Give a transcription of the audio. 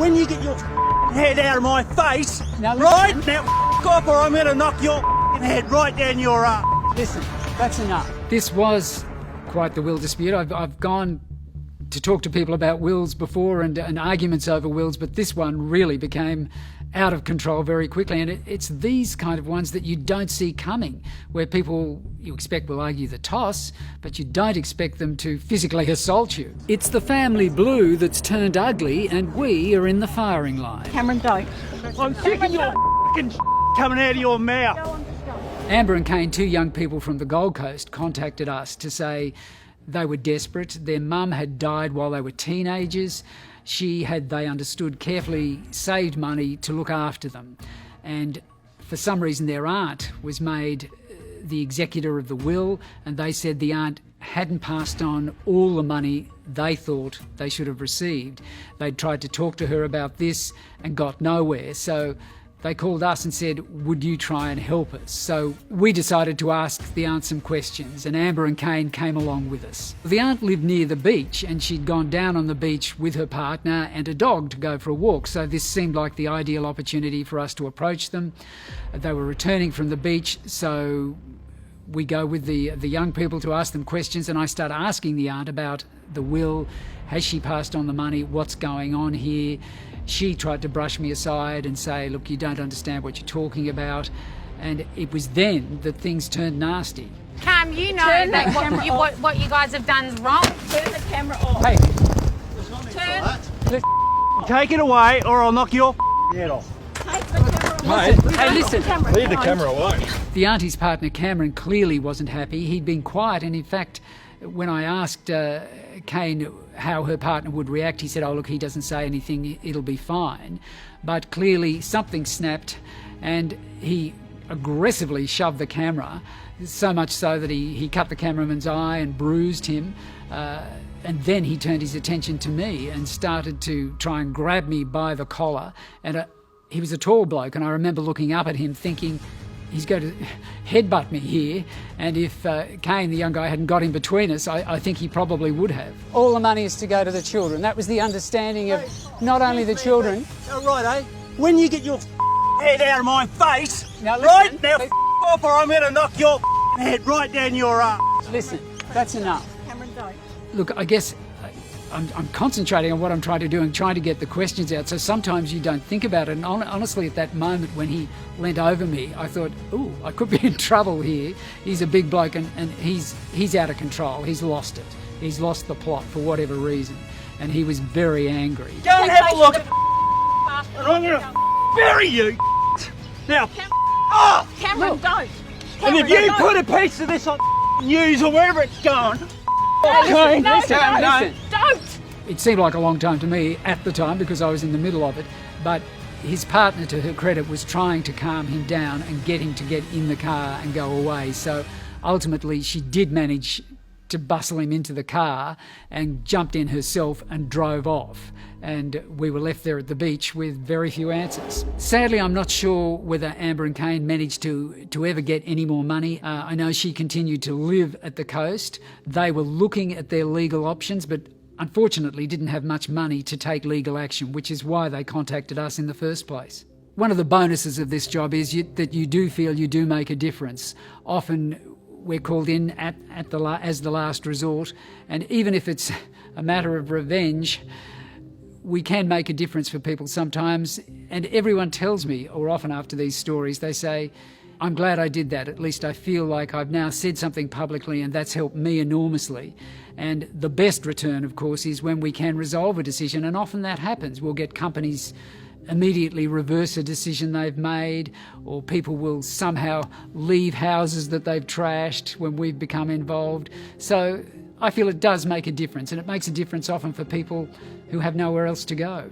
when you get your head out of my face, Now listen. right now, off or I'm going to knock your head right down your ass. Listen, that's enough. This was quite the will dispute. I've gone to talk to people about wills before and arguments over wills, but this one really became out of control very quickly. And it's these kind of ones that you don't see coming, where people you expect will argue the toss, but you don't expect them to physically assault you. It's the family blue that's turned ugly, and we are in the firing line. Cameron, don't. I'm sick of your fucking coming out of your mouth. Amber and Kane, two young people from the Gold Coast, contacted us to say they were desperate. Their mum had died while they were teenagers. She had, they understood, carefully saved money to look after them. And for some reason their aunt was made the executor of the will, and they said the aunt hadn't passed on all the money they thought they should have received. They'd tried to talk to her about this and got nowhere. So they called us and said, would you try and help us? So we decided to ask the aunt some questions, and Amber and Kane came along with us. The aunt lived near the beach, and she'd gone down on the beach with her partner and a dog to go for a walk, so this seemed like the ideal opportunity for us to approach them. They were returning from the beach, so we go with the young people to ask them questions, and I start asking the aunt about the will. Has she passed on the money? What's going on here? She tried to brush me aside and say, look, you don't understand what you're talking about. And it was then that things turned nasty. Cam, you know Turn that that what you guys have done is wrong. Turn the camera off. Hey, Turn. Take it away or I'll knock your head off. Take the camera off. hey, listen. Leave the camera away. The auntie's partner, Cameron, clearly wasn't happy. He'd been quiet, and in fact, when I asked Kane how her partner would react, he said, oh, look, he doesn't say anything, it'll be fine. But clearly something snapped, and he aggressively shoved the camera, so much so that he cut the cameraman's eye and bruised him. And then he turned his attention to me and started to try and grab me by the collar. And he was a tall bloke, and I remember looking up at him thinking, he's going to headbutt me here, and if Kane, the young guy, hadn't got in between us, I think he probably would have. All the money is to go to the children. That was the understanding of not only the children. All right, eh? When you get your head out of my face, Now listen, right now, off or I'm going to knock your head right down your ass. Listen, that's enough. Cameron, don't. Look, I guess I'm concentrating on what I'm trying to do and trying to get the questions out, so sometimes you don't think about it. And honestly, at that moment when he leant over me, I thought, ooh, I could be in trouble here. He's a big bloke, and he's out of control. He's lost it. He's lost the plot for whatever reason, and he was very angry. Go and have a look at and I'm going to bury you. Now, Cameron, don't. and if you put a piece of this on news or wherever it's going, Kane, No, listen, no, listen. don't. It seemed like a long time to me at the time because I was in the middle of it, but his partner, to her credit, was trying to calm him down and get him to get in the car and go away. So ultimately she did manage to bustle him into the car and jumped in herself and drove off. And we were left there at the beach with very few answers. Sadly, I'm not sure whether Amber and Kane managed to ever get any more money. I know she continued to live at the coast. They were looking at their legal options, but unfortunately didn't have much money to take legal action, which is why they contacted us in the first place. One of the bonuses of this job is that you do feel you do make a difference. Often we're called in as the last resort, and even if it's a matter of revenge, we can make a difference for people sometimes. And everyone tells me, or often after these stories, they say, I'm glad I did that. At least I feel like I've now said something publicly, and that's helped me enormously. And the best return, of course, is when we can resolve a decision, and often that happens. We'll get companies immediately reverse a decision they've made, or people will somehow leave houses that they've trashed when we've become involved. So I feel it does make a difference, and it makes a difference often for people who have nowhere else to go.